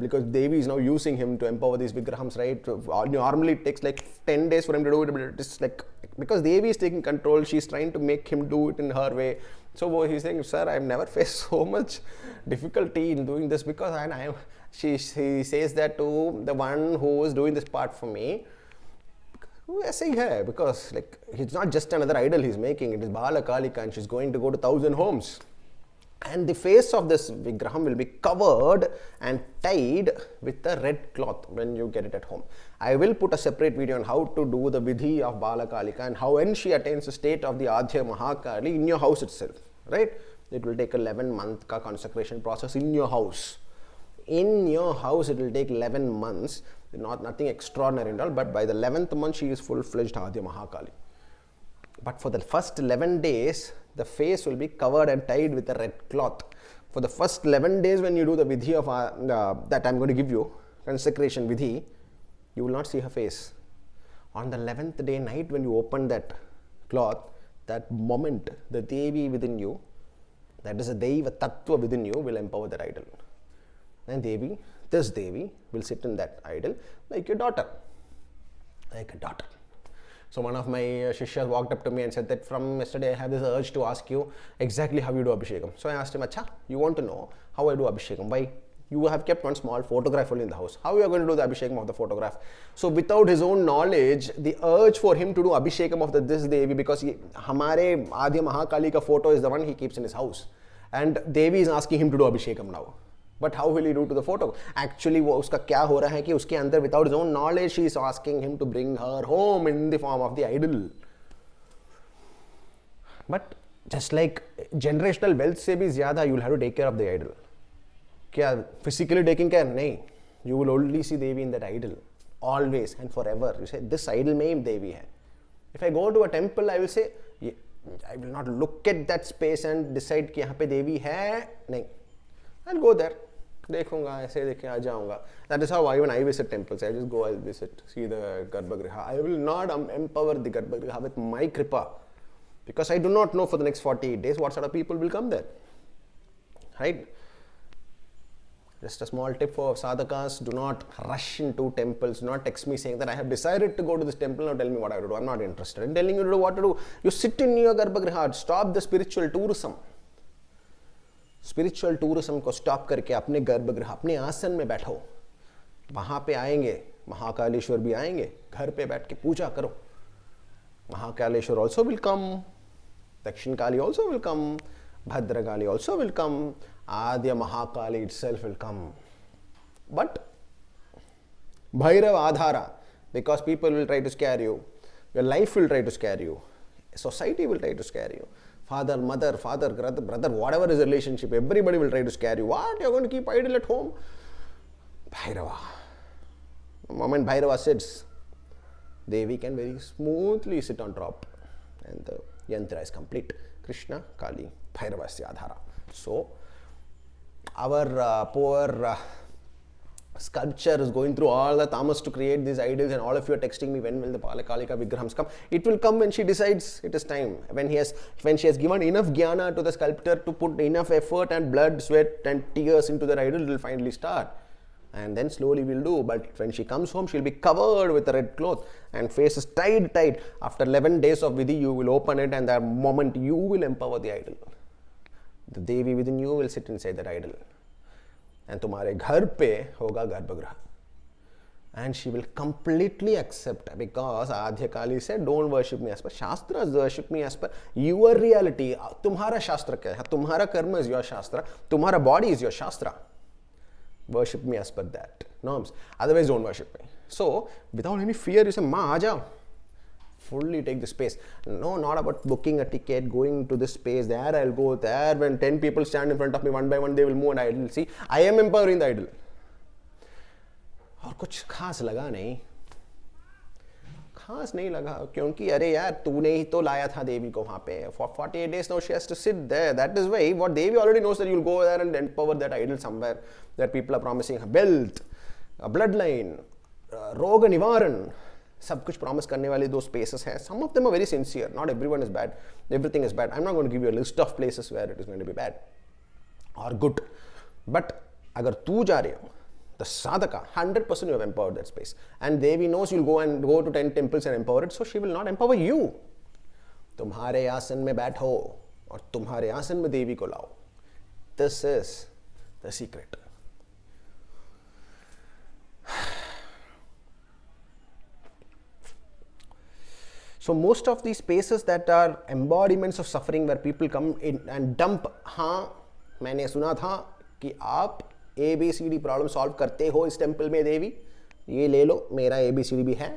because Devi is now using him to empower these vigrahams, right? Normally it takes like 10 days for him to do it, but it's like because Devi is taking control, she's trying to make him do it in her way. So he's saying, sir, I've never faced so much difficulty in doing this because she says that to the one who is doing this part for me. ऐसे ही है, because like it's not just another idol he's making, it is Balakalika and she's going to go to 1,000 homes. And the face of this vigraham will be covered and tied with a red cloth when you get it at home. I will put a separate video on how to do the vidhi of Balakalika and how when she attains the state of the Adhya Mahakali in your house itself, right? It will take 11-month ka consecration process in your house. In your house it will take 11 months, nothing extraordinary at all, but by the 11th month she is full-fledged Adhya Mahakali. But for the first 11 days, the face will be covered and tied with a red cloth. For the first 11 days when you do the vidhi of that I'm going to give you, consecration vidhi, you will not see her face. On the 11th day night when you open that cloth, that moment, the Devi within you, that is a Deiva Tattva within you, will empower that idol. And Devi, this Devi, will sit in that idol like your daughter. Like a daughter. So one of my Shishyas walked up to me and said that from yesterday I have this urge to ask you exactly how you do Abhishekam. So I asked him, Acha, you want to know how I do Abhishekam? Why? You have kept one small photograph only in the house. How you are going to do the Abhishekam of the photograph? So without his own knowledge, the urge for him to do Abhishekam of this Devi, because Hamare Adhya Mahakalika photo is the one he keeps in his house. And Devi is asking him to do Abhishekam now. But how will he do to the photo? Actually, उसका क्या हो रहा है कि उसके अंदर without his own knowledge, she is asking him to bring her home in the form of the idol. But just like generational wealth से भी ज़्यादा, you will have to take care of the idol. क्या physically taking care? नहीं. You will only see Devi in that idol, always and forever. You say this idol में ही Devi है. If I go to a temple, I will say, I will not look at that space and decide कि यहाँ पे Devi है. नहीं. I'll go there. देखूंगा ऐसे देखे आ जाऊंगा. That is how even I visit temples. I just go, I'll visit, see the Garbhagriha. I will not empower the Garbhagriha with my kripa, because I do not know for the next 48 days what sort of people will come there. Right? Just a small tip for sadhakas: do not rush into temples. Do not text me saying that I have decided to go to this temple, now tell me what I have to do. I'm not interested in telling you to do what to do. You sit in your Garbhagriha. Stop the spiritual tourism. Spiritual tourism को stop करके अपने गर्भगृह, अपने आसन में बैठो. वहाँ पे आएंगे महाकालेश्वर भी आएंगे, घर पे बैठ के पूजा करो. Mahakaleshwar also will come, Dakshin Kali also will come, Bhadrakali also will come, Adya Mahakali itself will come. But Bhairava Adhara, because people will try to scare you, your life will try to scare you, society will try to scare you, father, mother, brother, whatever is the relationship, everybody will try to scare you. What? You're going to keep idol at home? Bhairava. The moment Bhairava sits, Devi can very smoothly sit on top and the yantra is complete. Krishna, Kali, Bhairava is the Adhara. So, our poor sculpture is going through all the tamas to create these idols, and all of you are texting me, when will the Balakalika vigrahams come? It will come when she decides it is time. When she has given enough jnana to the sculptor to put enough effort and blood, sweat and tears into that idol, it will finally start. And then slowly we'll do. But when she comes home, she'll be covered with a red cloth and face is tight. After 11 days of vidhi, you will open it, and that moment you will empower the idol. The Devi within you will sit inside that idol. And तुम्हारे घर पे होगा गर्भगृह. And she will completely accept, because Adhya Kali said, don't worship me as per Shastras, worship me as per your reality. तुम्हारा शास्त्र क्या है? तुम्हारा कर्म is your shastra. तुम्हारा body is your shastra. Worship me as per that norms. Otherwise, don't worship me. So, without any fear, you say, Ma, aaja. Fully take the space. No, not about booking a ticket, going to this space, there I'll go, there. When 10 people stand in front of me, one by one, they will move and I will see. I am empowering the idol. और कुछ खास लगा नहीं. खास नहीं लगा, क्योंकि अरे यार तूने ही तो लाया था देवी को वहाँ पे. For 48 days now she has to sit there. That is why what Devi already knows, that you'll go there and empower that idol somewhere. That people are promising a wealth, a bloodline, roga nivaran. सब कुछ promise करने वाले दो spaces हैं. Some of them are very sincere. Not everyone is bad. Everything is bad. I'm not going to give you a list of places where it is going to be bad or good. But अगर तू जा रहे हो, the sadhaka, 100% you have empowered that space. And Devi knows you'll go to 10 temples and empower it, so she will not empower you. तुम्हारे आसन में बैठो और तुम्हारे आसन में देवी को लाओ. This is the secret. So most of these spaces that are embodiments of suffering, where people come in and dump, हाँ मैंने सुना था कि आप ABCD प्रॉब्लम सॉल्व करते हो इस टेम्पल में देवी, ये ले लो, मेरा ABCD भी है,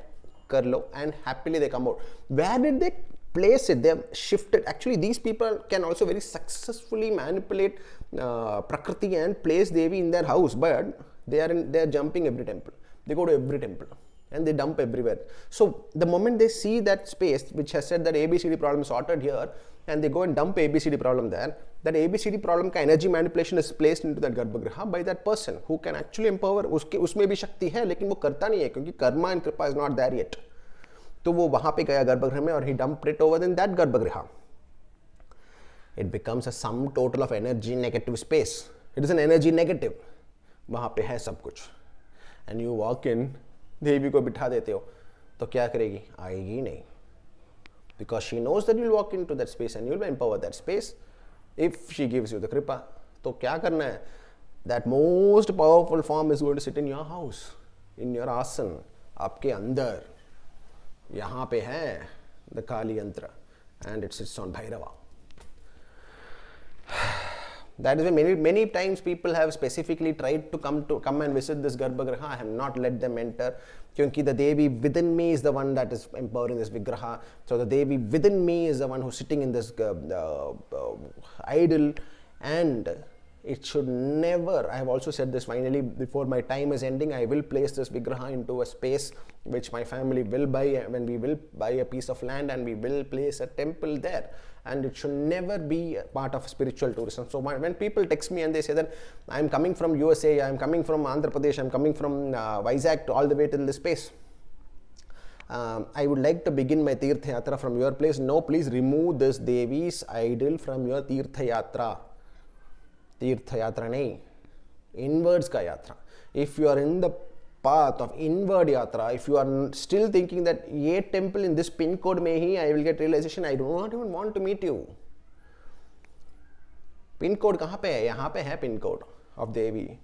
कर लो, and happily they come out. Where did they place it? They have shifted. Actually, these people can also very successfully manipulate Prakriti and place Devi in their house, but they are jumping every temple. They go to every temple and they dump everywhere. So the moment they see that space which has said that ABCD problem is sorted here, and they go and dump ABCD problem there, that ABCD problem का energy manipulation is placed into that गर्भगृह by that person who can actually empower. उसमें भी शक्ति है, लेकिन वो करता नहीं है क्योंकि कर्मा and कृपा is not there yet. तो वो वहाँ पे गया गर्भगृह में और he dumped it over in that गर्भगृह. It becomes a sum total of energy negative space. It is an energy negative. वहाँ पे है सब कुछ. And you walk in, देवी को बिठा देते हो, तो क्या करेगी? आएगी नहीं. Because she knows that you'll walk into that space and you'll empower that space. If she gives you the kripa, तो क्या करना है? That most powerful form is going to sit in your house, in your asan, आपके अंदर. यहाँ पे है the Kali yantra, and it sits on Bhairava. That is why many times people have specifically tried to come and visit this Garbhagriha. I have not let them enter, क्योंकि the Devi within me is the one that is empowering this Vigraha. So the Devi within me is the one who's sitting in this idol, and it should never. I have also said this, finally, before my time is ending, I will place this Vigraha into a space which my family will buy, when we will buy a piece of land and we will place a temple there. And it should never be part of spiritual tourism. So when people text me and they say that I'm coming from USA, I'm coming from Andhra Pradesh, I'm coming from Vizag all the way till this space, I would like to begin my Tirtha Yatra from your place. No, please remove this Devi's idol from your Tirtha Yatra. Tirtha Yatra nahi, inwards ka yatra. If you are in the path of inward yatra, if you are still thinking that ye temple in this pin code mein hi I will get realization, I do not even want to meet you. Pin code kahan pe hai? Yahan pe hai pin code of Devi.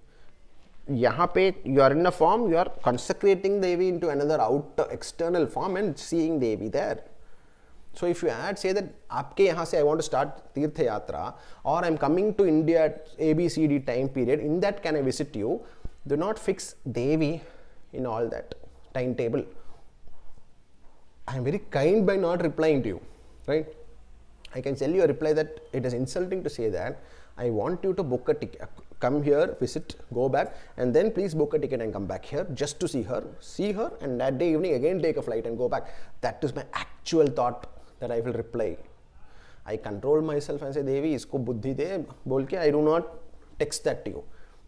Yahan pe you are in a form, you are consecrating Devi into another external form and seeing Devi there. So if you add, say that आपके यहाँ से I want to start तीर्थ यात्रा, or I'm coming to India at ABCD time period, in that can I visit you? Do not fix Devi in all that timetable. I am very kind by not replying to you, right? I can tell you a reply that it is insulting to say that I want you to book a ticket, come here, visit, go back, and then please book a ticket and come back here just to see her, and that day evening again take a flight and go back. That is my actual thought that I will reply. I control myself and say, Devi, isko buddhi de, bolke, I do not text that to you.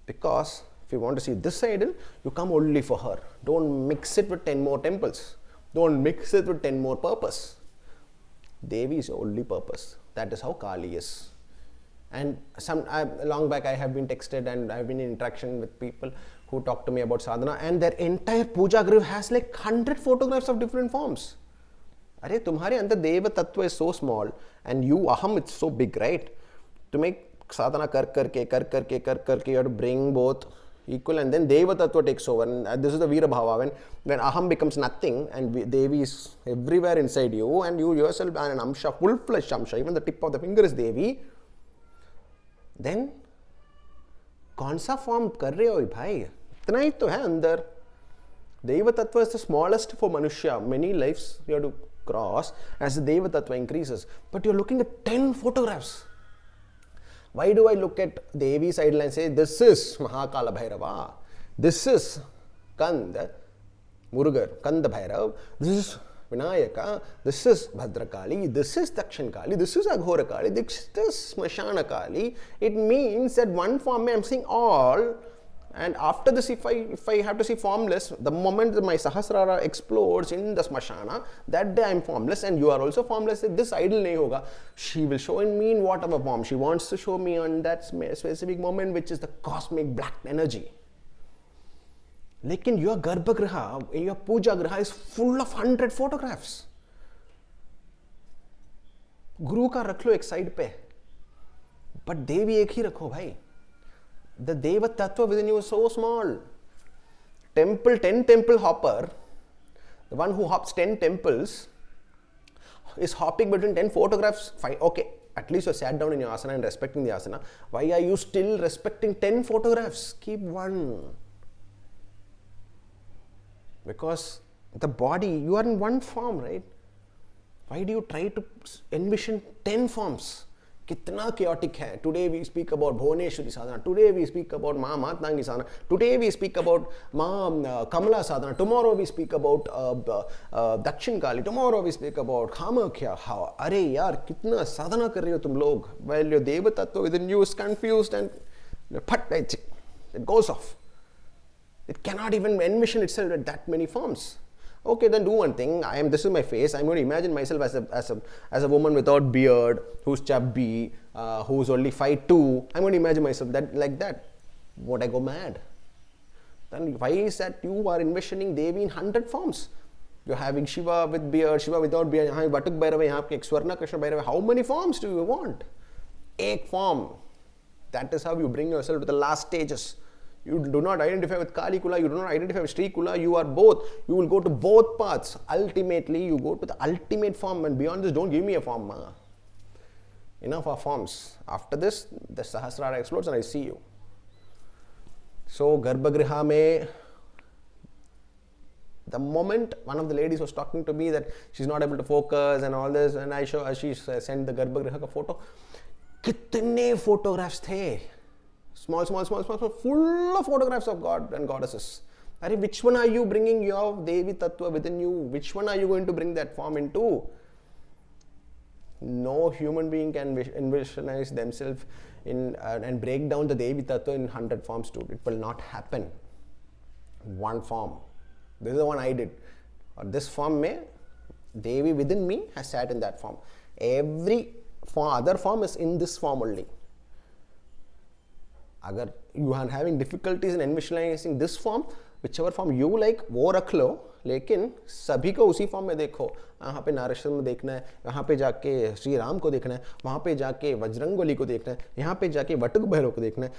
Because if you want to see this idol, you come only for her. Don't mix it with 10 more temples. Don't mix it with 10 more purpose. Devi is only purpose. That is how Kali is. And long back I have been texted and I have been in interaction with people who talk to me about sadhana, and their entire puja griv has like 100 photographs of different forms. Arey, tumhare andar deva tattva is so small and you aham it's so big, right? To make sadhana kar karke, you have to bring both equal, and then deva tattva takes over, and this is the vira bhava, when aham becomes nothing and Devi is everywhere inside you, and you yourself are an amsha, full flesh amsha, even the tip of the finger is Devi. Then कौन सा form कर रहे हो भाई? इतना ही तो है अंदर. Deva Tattva is the smallest for Manushya. Many lives you have to cross as the Deva Tattva increases. But you're looking at 10 photographs. Why do I look at Devi's idol and say, this is Mahakala Bhairava, this is Kanda, Murugar, Kanda Bhairav, this is Vinayaka, this is Bhadrakali, this is Dakshin Kali, this is Aghora Kali, this is Smashana Kali. It means that one form I am seeing all, and after this if I have to see formless, the moment that my Sahasrara explodes in the Smashana, that day I am formless and you are also formless. This idol nahi hoga. She will show in me in whatever form she wants to show me on that specific moment, which is the cosmic black energy. Lekin your Garbhagriha, your Puja Griha is full of 100 photographs. Guru ka rakh lo ek side pe. But Devi ek hi rakho bhai. The Deva Tattva within you is so small. 10 temple hopper, the one who hops 10 temples, is hopping between 10 photographs. Fine, okay, at least you sat down in your asana and respecting the asana. Why are you still respecting 10 photographs? Keep one. Because the body, you are in one form, right? Why do you try to envision 10 forms? Kitna chaotic hai. Today we speak about Bhuvneshwari Sadhana. Today we speak about Ma Matnangi Sadhana. Today we speak about Ma Kamala Sadhana. Tomorrow we speak about Dakshin Kali. Tomorrow we speak about Kamakhya. How? Are yaar, kitna sadhana kar rahe ho tum log? While your Deva Tattva within you is confused and it goes off. It cannot even envision itself at that many forms. Okay, then do one thing. This is my face. I'm going to imagine myself as a woman without beard, who's chubby, who's only 5'2". I'm going to imagine myself like that. Won't I go mad? Then why is that you are envisioning Devi in 100 forms? You're having Shiva with beard, Shiva without beard, yahan Vatuk Bhairava, yahan pe Swarna Krishna Bhairava. How many forms do you want? Ek form. That is how you bring yourself to the last stages. You do not identify with Kali Kula, you do not identify with Sri Kula, you are both. You will go to both paths. Ultimately, you go to the ultimate form, and beyond this, don't give me a form. Enough of forms. After this, the Sahasrara explodes and I see you. So, Garbhagriha mein, the moment one of the ladies was talking to me that she's not able to focus and all this, and she sent the Garbhagriha ka photo. Kitne photographs the? Small, full of photographs of God and goddesses. Are, which one are you bringing your Devi Tattva within you? Which one are you going to bring that form into? No human being can envisionize themselves in and break down the Devi Tattva in 100 forms too. It will not happen. One form. This is the one I did. This form may, Devi within me has sat in that form. Every other form is in this form only. अगर you are having difficulties in envisioning this form, whichever form you like, वो रख लो, लेकिन सभी को उसी form में देखो. यहाँ पे नारसिंह देखना है, यहाँ पे जाके श्री राम को देखना है, वहाँ पे जाके वज्रंगबली को देखना है, यहाँ पे जाके वटुक भैरव को देखना है.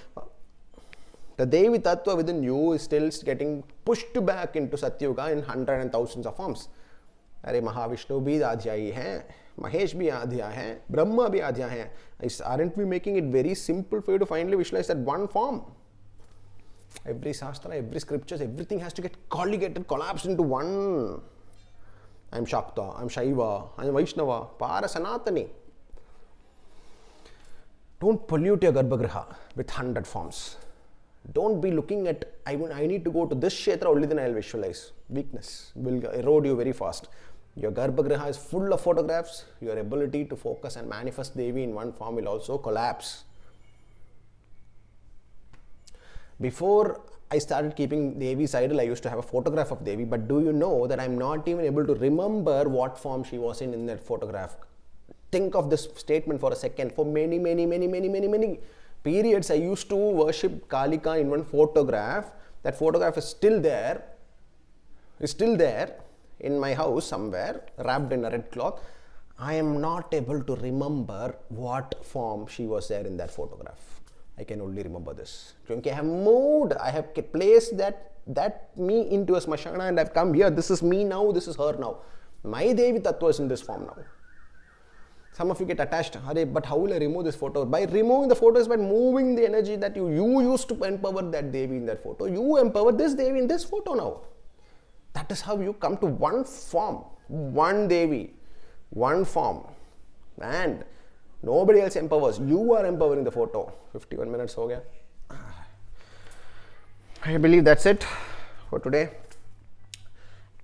The Devi Tattva within you is still getting pushed back into Satyuga in hundreds and thousands of forms. अरे महाविष्णु भी अध्यायी हैं, महेश भी आध्या है, ब्रह्मा भी आध्या है. Aren't we making it very simple for you to finally visualize that one form? Every Shastra, every scriptures, everything has to get colligated, collapsed into one. I'm Shakta, I'm Shaiva, I'm Vaishnava, Para Sanatani. Don't pollute your Garbhagriha with 100 forms. Don't be looking at, I need to go to this Kshetra, only then I'll visualize. Weakness will erode you very fast. Your Garbhagriha is full of photographs. Your ability to focus and manifest Devi in one form will also collapse. Before I started keeping Devi's idol, I used to have a photograph of Devi, but do you know that I'm not even able to remember what form she was in that photograph? Think of this statement for a second. For many periods, I used to worship Kaalika in one photograph. That photograph is still there in my house somewhere, wrapped in a red cloth. I am not able to remember what form she was there in that photograph. I can only remember this. Because I have moved, I have placed that me into a smashana and I've come here. This is me now, this is her now. My Devi Tattva is in this form now. Some of you get attached. But how will I remove this photo? By removing the photo is by moving the energy that you used to empower that Devi in that photo. You empower this Devi in this photo now. That is how you come to one form, one Devi, one form. And nobody else empowers. You are empowering the photo. 51 minutes ho gaya. I believe that's it for today.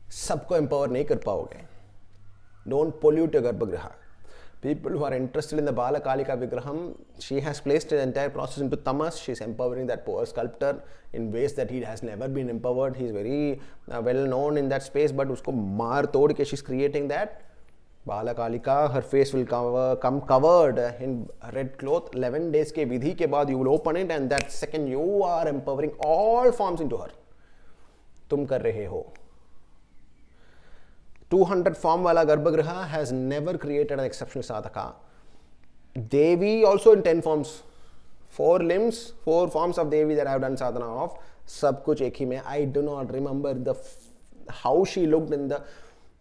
Sabko empower nahi kar paoge. Don't pollute your Garbhagriha. People who are interested in the Balakalika vigraham, she has placed the entire process into tamas. She is empowering that poor sculptor in ways that he has never been empowered. He is very well known in that space, but usko maar tod ke she is creating that. Balakalika, her face will come covered in red cloth. 11 days ke vidhi ke baad you will open it, and that second you are empowering all forms into her. Tum kar rahe ho. 200 form wala Garbhagriha has never created an exceptional sadhaka. Devi also in 10 forms. 4 limbs, 4 forms of Devi that I have done sadhana of. Sab kuch ek hi mein. I do not remember how she looked in the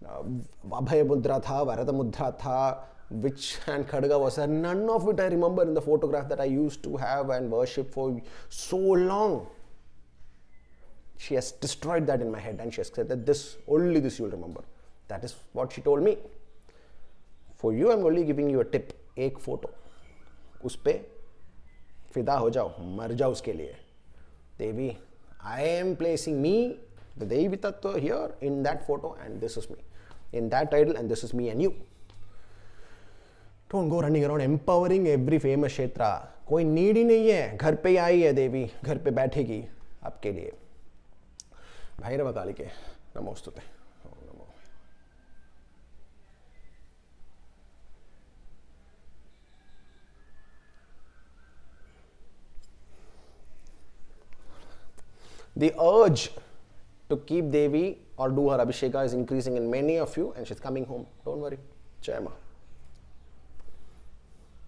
Abhaya Mudra tha, Varada Mudra tha, which hand Khadga was there. None of it I remember in the photograph that I used to have and worship for so long. She has destroyed that in my head and she has said that only this you will remember. That is what she told me. For you, I'm only giving you a tip. Ek photo. Uspe fida ho jao. Mar jao uske liye. Devi, I am placing me, the Devi Tattva here in that photo, and this is me. In that idol, and this is me and you. Don't go running around empowering every famous kshetra. कोई need ही नहीं है. घर पे आई है देवी. घर पे बैठेगी आपके लिए. भैरव कालिके नमोस्तुते. The urge to keep Devi or do her Abhisheka is increasing in many of you, and she's coming home. Don't worry. Jai Ma.